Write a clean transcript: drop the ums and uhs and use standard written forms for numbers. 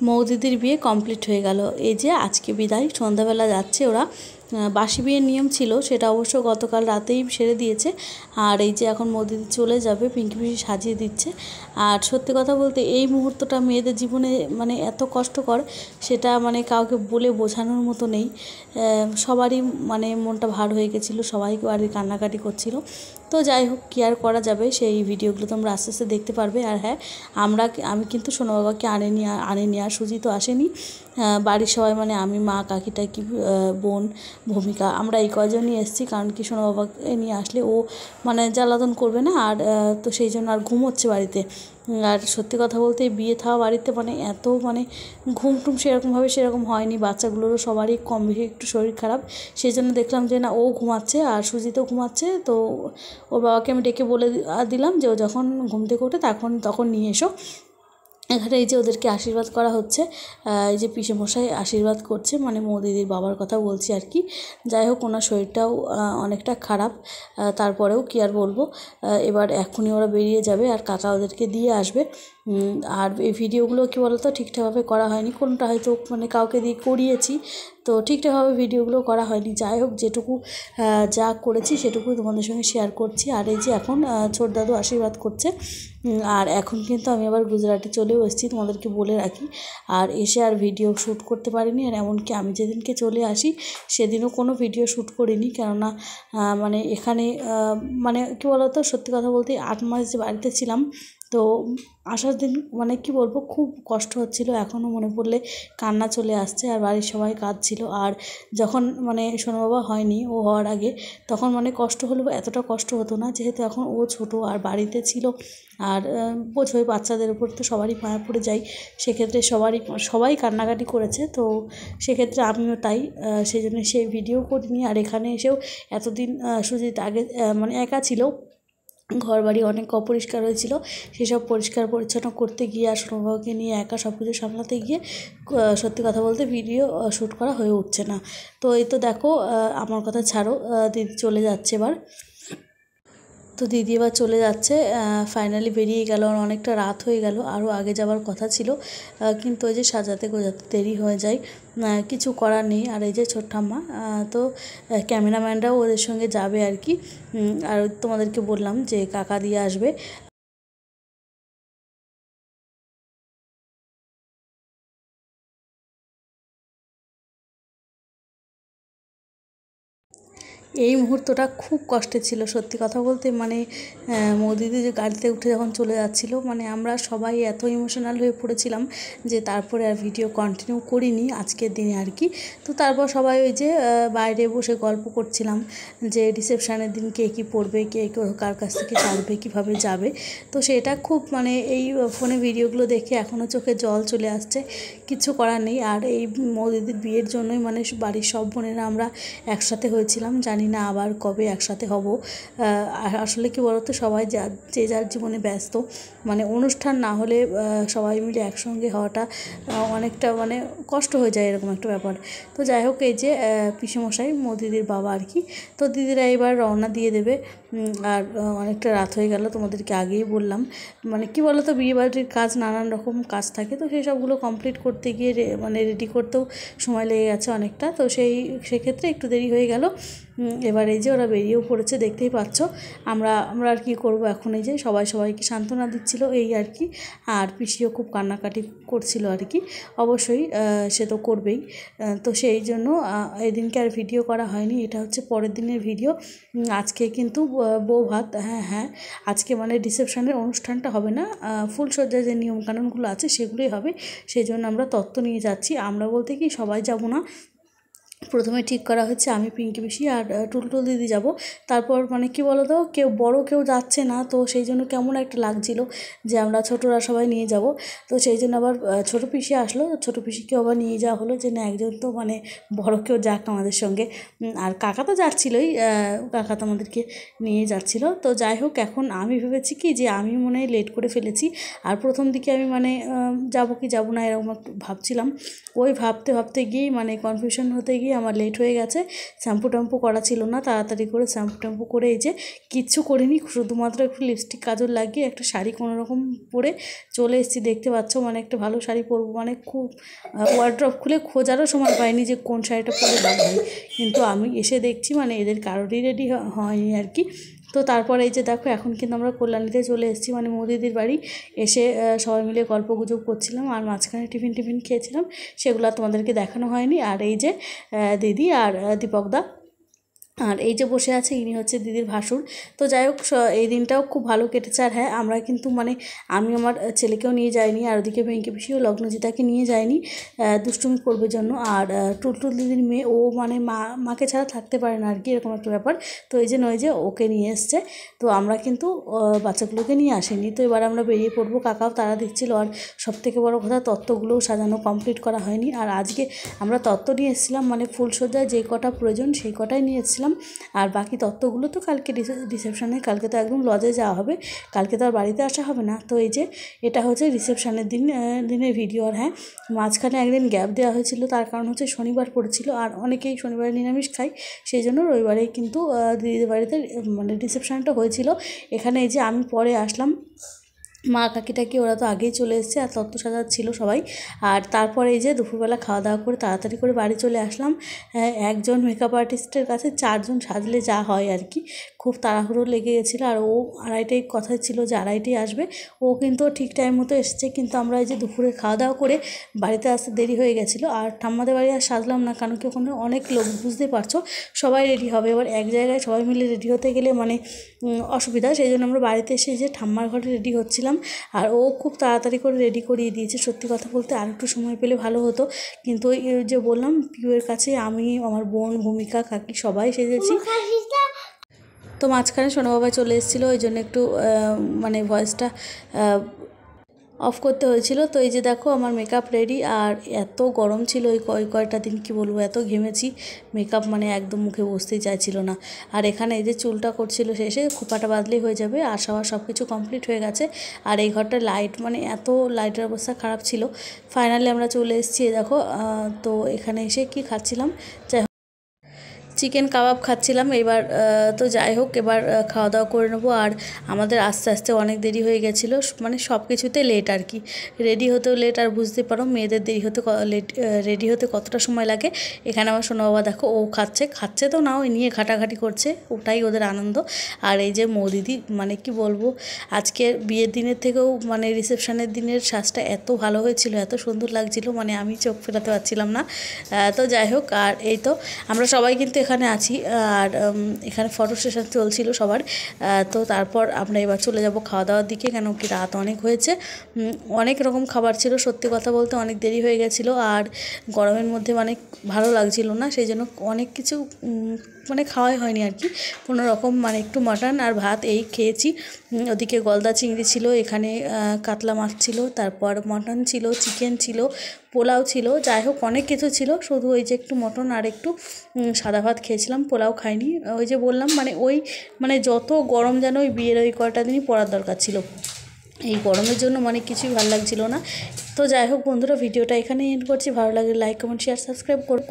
মৌদিদির বিয়ে কমপ্লিট হয়ে গেল। এই যে আজকে বিদায়, সন্ধ্যাবেলা যাচ্ছে ওরা। বাসি বিয়ের নিয়ম ছিল, সেটা অবশ্য গতকাল রাতেই সেরে দিয়েছে। আর এই যে এখন মৌদিদি চলে যাবে, পিঙ্কি পিসি সাজিয়ে দিচ্ছে। আর সত্যি কথা বলতে এই মুহূর্তটা মেয়েদের জীবনে মানে এত কষ্টকর, সেটা মানে কাউকে বলে বোঝানোর মতো নেই। সবারই মানে মনটা ভার হয়ে গেছিলো, সবাই বাড়ির কান্নাকাটি করছিল। তো যাই হোক, কী আর করা যাবে, সেই ভিডিওগুলো তোমরা আস্তে আস্তে দেখতে পারবে। আর হ্যাঁ, আমি কিন্তু সোনা বাবাকে আনেনি আর সুজি তো আসেনি। বাড়ির সবাই মানে আমি, মা, কাকি টাকি, বোন, ভূমিকা, আমরা এই কয়জনই এসেছি। কারণ কি সোনা বাবাকে নিয়ে আসলে ও মানে জ্বালাতন করবে না, আর তো সেই জন্য আর ঘুমোচ্ছে বাড়িতে। আর সত্যি কথা বলতে বিয়ে থাওয়া বাড়িতে মানে এত মানে ঘুম টুম সেরকম হয়নি। বাচ্চাগুলোরও সবারই কম বেশি একটু শরীর খারাপ, সেই জন্য দেখলাম যে না, ও ঘুমাচ্ছে আর সুজিতও ঘুমাচ্ছে। তো ওর বাবাকে আমি ডেকে বলে দিলাম যে ও যখন ঘুম থেকে ওঠে তখন নিয়ে এসো। এখানে এই যে ওদেরকে আশীর্বাদ করা হচ্ছে, এই যে পিসেমশাই আশীর্বাদ করছে, মানে মৌদিদির বাবার কথা বলছি আর কি। যাই হোক, ওনার শরীরটাও অনেকটা খারাপ, তারপরেও কি আর বলবো। এবার এখনই ওরা বেরিয়ে যাবে আর কাকা ওদেরকে দিয়ে আসবে। আর এই ভিডিওগুলো কী বলতো, ঠিকঠাকভাবে করা হয়নি, কোনটা হয়তো মানে কাউকে দিয়ে করিয়েছি, তো ঠিকঠাকভাবে ভিডিওগুলো করা হয়নি। যাই হোক, যেটুকু যা করেছি সেটুকুই তোমাদের সঙ্গে শেয়ার করছি। আর এই যে এখন ছোট দাদু আশীর্বাদ করছে। আর এখন কিন্তু আমি আবার গুজরাটে চলেও এসেছি, তোমাদেরকে বলে রাখি। আর এসে আর ভিডিও শ্যুট করতে পারিনি। আর এমনকি আমি যেদিনকে চলে আসি সেদিনও কোনো ভিডিও শ্যুট করিনি, কেননা মানে এখানে মানে কী বলতো, সত্যি কথা বলতে 8 মাস যে বাড়িতে ছিলাম, তো আসার দিন মানে কি বলবো, খুব কষ্ট হচ্ছিল। এখনও মনে পড়লে কান্না চলে আসছে। আর বাড়ির সবাই কাঁদছিল। আর যখন মানে সোনা বাবা হয়নি, ও হওয়ার আগে, তখন মানে কষ্ট হলেও এতটা কষ্ট হতো না, যেহেতু এখন ও ছোট আর বাড়িতে ছিল। আর বোঝোই, বাচ্চাদের উপর তো সবারই মায়া পড়ে যায়। সেক্ষেত্রে সবাই কান্নাকাটি করেছে। তো সেক্ষেত্রে আমিও তাই, সেই জন্য সেই ভিডিও করিনি। আর এখানে এসেও এতদিন সুজিত আগে মানে একা ছিল, ঘর বাড়ি অনেক অপরিষ্কার হয়েছিল, সেসব পরিষ্কার পরিচ্ছন্ন করতে গিয়ে আর সোনাবাবাকে নিয়ে একা সব কিছু সামলাতে গিয়ে সত্যি কথা বলতে ভিডিও শ্যুট করা হয়ে উঠছে না। তো এই তো দেখো, আমার কথা ছাড়ো, দিদি চলে যাচ্ছে এবার। তো দিদি এবার চলে যাচ্ছে, ফাইনালি বেরিয়ে গেল। অনেকটা রাত হয়ে গেল, আরও আগে যাওয়ার কথা ছিল, কিন্তু ওই যে সাজাতে গোজাতে দেরি হয়ে যায়, কিছু করার নেই। আর এই যে ছোট্টাম্মা, তো ক্যামেরাম্যানরাও ওদের সঙ্গে যাবে আর কি। আর তোমাদেরকে বললাম যে কাকা দিয়ে আসবে। এই মুহূর্তটা খুব কষ্টের ছিল, সত্যি কথা বলতে। মানে মোদিদি যে গাড়িতে উঠে যখন চলে যাচ্ছিল, মানে আমরা সবাই এত ইমোশনাল হয়ে পড়েছিলাম যে তারপরে আর ভিডিও কন্টিনিউ করিনি আজকের দিনে আর কি। তো তারপর সবাই ওই যে বাইরে বসে গল্প করছিলাম যে রিসেপশানের দিন কে কী পড়বে, কে কার কাছ থেকে সাজবে, কীভাবে যাবে। তো সেটা খুব মানে এই ফোনে ভিডিওগুলো দেখে এখনও চোখে জল চলে আসছে, কিছু করার নেই। আর এই মোদিদির বিয়ের জন্যই মানে বাড়ির সব বোনেরা আমরা একসাথে হয়েছিলাম, জানি না আবার কবে একসাথে হব। আর আসলে কি বলতো, সবাই যে যার জীবনে ব্যস্ত, মানে অনুষ্ঠান না হলে সবাই মিলে একসঙ্গে হওয়াটা অনেকটা মানে কষ্ট হয়ে যায়, এরকম একটা ব্যাপার। তো যাই হোক, এই যে পিসেমশাই দিদির বাবা আর কি, তো দিদিরা এবার রওনা দিয়ে দেবে। আর অনেকটা রাত হয়ে গেল, তোমাদেরকে আগেই বললাম। মানে কি বলতো, বিয়েবাড়ির কাজ নানান রকম কাজ থাকে, তো সেই সবগুলো কমপ্লিট করতে গিয়ে মানে রেডি করতেও সময় লেগে গেছে অনেকটা। তো সেক্ষেত্রে একটু দেরি হয়ে গেল। এবার এই যে ওরা বেরিয়েও পড়েছে, দেখতেই পাচ্ছ। আমরা আর কি করব এখন, এই যে সবাইকে সান্ত্বনা দিচ্ছিল এই আর কি। আর পিসিও খুব কান্নাকাটি করছিল আর কি। অবশ্যই সে তো করবেই। তো সেই জন্য এদিনকে আর ভিডিও করা হয়নি, এটা হচ্ছে পরের দিনের ভিডিও। আজকে কিন্তু বউ ভাত, হ্যাঁ আজকে মানে রিসেপশনের অনুষ্ঠানটা হবে না, ফুলসজ্জার যে নিয়মকানুনগুলো আছে সেগুলোই হবে। সেই জন্য আমরা তত্ত্ব নিয়ে যাচ্ছি। আমরা বলতে কি, সবাই যাব না। প্রথমে ঠিক করা হচ্ছে আমি, পিঙ্কি পিসি আর টুলটুল দিদি যাব। তারপর মানে কি বলো তো, কেউ যাচ্ছে না, তো সেই জন্য কেমন একটা লাগছিল যে আমরা ছোটরা সবাই নিয়ে যাব। তো সেই জন্য আবার ছোটো পিসি আসলো, ছোটো পিসিকেও আবার নিয়ে যাওয়া হলো, যে না একজন তো মানে বড় কেউ যাক আমাদের সঙ্গে। আর কাকা তো যাচ্ছিলই, কাকা তো আমাদেরকে নিয়ে যাচ্ছিল। তো যাই হোক, এখন আমি ভেবেছি কি যে আমি মনে হয় লেট করে ফেলেছি। আর প্রথম দিকে আমি মানে যাব কি যাব না এরকম একটু ভাবছিলাম। ওই ভাবতে গিয়েই মানে কনফিউশন হতে গিয়ে গিয়ে আমার লেট হয়ে গেছে, শ্যাম্পু ট্যাম্পু করা ছিল না, তাড়াতাড়ি করে শ্যাম্পু ট্যাম্পু করে এই যে কিচ্ছু করিনি, শুধুমাত্র একটু লিপস্টিক কাজল লাগিয়ে একটা শাড়ি কোনোরকম পরে চলে এসেছি। দেখতে পাচ্ছ মানে একটা ভালো শাড়ি পরবো, মানে খুব ওয়ার্ড্রপ খুলে খোঁজারও সময় পাইনি যে কোন শাড়িটা পরে দাম হয়, কিন্তু আমি এসে দেখছি মানে এদের কারোরই রেডি হয়নি আর কি। তো তারপরে এই যে দেখো এখন কিন্তু আমরা কল্যাণীতে চলে এসেছি, মানে মোদিদির বাড়ি। এসে সবাই মিলে গল্প গুজব করছিলাম আর মাঝখানে টিফিন খেয়েছিলাম, সেগুলো তোমাদেরকে দেখানো হয়নি। আর এই যে দিদি আর দীপকদা, আর এই যে বসে আছে ইনি হচ্ছে দিদির ভাসুর। তো যাই হোক এই দিনটাও খুব ভালো কেটেছে। আর হ্যাঁ, আমরা কিন্তু মানে আমি আমার ছেলেকেও নিয়ে যাইনি, আর ওদিকে ভেঙ্কি পিসিও লগ্নজিতাকে নিয়ে যায়নি দুষ্টুমি করবে জন্য। আর টুলটুল দিদির মেয়ে ও মানে মাকে ছাড়া থাকতে পারে না আর কি, এরকম একটা ব্যাপার। তো এই যে নয় যে ওকে নিয়ে এসছে, তো আমরা কিন্তু বাচ্চাগুলোকে নিয়ে আসিনি। তো এবার আমরা বেরিয়ে পড়বো, কাকাও তারা দিচ্ছিল। আর সবথেকে বড় কথা, তত্ত্বগুলোও সাজানো কমপ্লিট করা হয়নি। আর আজকে আমরা তত্ত্ব নিয়ে এসেছিলাম, মানে ফুলসজ্জায় যে কটা প্রয়োজন সেই কটাই নিয়ে এসেছিলাম। আর বাকি তত্ত্বগুলো তো কালকে রিসেপশানে, কালকে তো একদম লজে যাওয়া হবে, কালকে তো আর বাড়িতে আসা হবে না। তো এই যে এটা হচ্ছে রিসেপশানের দিনের ভিডিও। আর হ্যাঁ, মাঝখানে একদিন গ্যাপ দেওয়া হয়েছিল, তার কারণ হচ্ছে শনিবার পড়েছিল, আর অনেকেই শনিবারে নিরামিষ খায়, সেই জন্য রবিবারেই কিন্তু দিদিদের বাড়িতে মানে রিসেপশানটা হয়েছিল। এখানে এই যে আমি পরে আসলাম, মা কাকিটাকি ওরা তো আগেই চলে এসেছে, আর তত্ত্ব সাজাচ্ছিল সবাই। আর তারপরে এই যে দুপুরবেলা খাওয়া দাওয়া করে তাড়াতাড়ি করে বাড়ি চলে আসলাম। একজন মেকআপ আর্টিস্টের কাছে 4 জন সাজলে যা হয় আর কি, খুব তাড়াহুড়ো লেগে গেছিলো। আর ও আড়াইটাই কথা ছিল যে আড়াইটাই আসবে, ও কিন্তু ঠিক টাইম মতো এসেছে। কিন্তু আমরা এই যে দুপুরে খাওয়া দাওয়া করে বাড়িতে আসতে দেরি হয়ে গেছিলো। আর ঠাম্মাদের বাড়ি আর সাজলাম না, কারণ কি ওখানে অনেক লোক, বুঝতে পারছো, সবাই রেডি হবে। এবার এক জায়গায় সবাই মিলে রেডি হতে গেলে মানে অসুবিধা, সেই জন্য আমরা বাড়িতে এসে যে ঠাম্মার ঘরে রেডি হচ্ছিলাম। আর ও খুব তাড়াতাড়ি করে রেডি করিয়ে দিয়েছে। সত্যি কথা বলতে আর একটু সময় পেলে ভালো হতো, কিন্তু ওই যে বললাম পিউয়ের কাছে আমি, আমার বোন, ভূমিকা, কাকি সবাই সেজেছি। তো মাঝখানে সোনাবাবা চলে এসেছিলো, ওই জন্য একটু মানে ভয়েসটা অফ করতে হয়েছিল। তো এই যে দেখো আমার মেকআপ রেডি। আর এত গরম ছিল ওই কয়টা দিন, কি বলবো, এত ঘেমেছি, মেকআপ মানে একদম মুখে বসতেই চাইছিল না। আর এখানে এই যে চুলটা করছিল শেষে, খোপাটা বাঁধলেই হয়ে যাবে। আর সব কিছু কমপ্লিট হয়ে গেছে। আর এই ঘরটা লাইট, মানে এত লাইটের অবস্থা খারাপ ছিল। ফাইনালি আমরা চলে এসেছি দেখো। তো এখানে এসে কি খাচ্ছিলাম, চিকেন কাবাব খাচ্ছিলাম। এবার তো যাই হোক, এবার খাওয়া দাওয়া করে নেবো। আর আমাদের আস্তে আস্তে অনেক দেরি হয়ে গেছিলো, মানে সব কিছুতে লেট আর কি, রেডি হতেও লেট। আর বুঝতে পারো মেয়েদের রেডি হতে কতটা সময় লাগে। এখানে আমার সোনা বাবা দেখো, ও খাচ্ছে তো না, ওই নিয়ে ঘাটাঘাটি করছে, ওটাই ওদের আনন্দ। আর এই যে মৌদিদি, মানে কি বলবো, আজকে বিয়ের দিনের থেকেও মানে রিসেপশনের দিনের সাজটা এত ভালো হয়েছিল, এত সুন্দর লাগছিল, মানে আমি চোখ ফেরাতে পারছিলাম না। তো যাই হোক, আর এই তো আমরা সবাই কিন্তু এখানে আছি। আর এখানে ফটো সেশন চলছিল সবার। তো তারপর আমরা এবার চলে যাব খাওয়া দাওয়ার দিকে, কেন কি রাত অনেক হয়েছে, অনেক রকম খাবার ছিল। সত্যি কথা বলতে অনেক দেরি হয়ে গেছিলো, আর গরমের মধ্যে মানে ভালো লাগছিল না, সেই জন্য অনেক কিছু মানে খাওয়াই হয়নি আর কি, কোনো রকম মানে একটু মাটন আর ভাত এই খেয়েছি। ওদিকে গলদা চিংড়ি ছিল, এখানে কাতলা মাছ ছিল, তারপর মটন ছিল, চিকেন ছিল, পোলাও ছিল, যাই হোক অনেক কিছু ছিল। শুধু ওই যে একটু মটন আর একটু সাদা ভাত খেয়েছিলাম, পোলাও খাইনি। ওই যে বললাম মানে যত গরম যেন ওই বিয়ের ওই কয়টা দিনই পড়ার দরকার ছিল, এই গরমের জন্য মানে কিছুই ভালো লাগছিল না। তো যাই হোক বন্ধুরা, ভিডিওটা এখানে এন্ড করছি। ভালো লাগলে লাইক, কমেন্ট, শেয়ার, সাবস্ক্রাইব করো।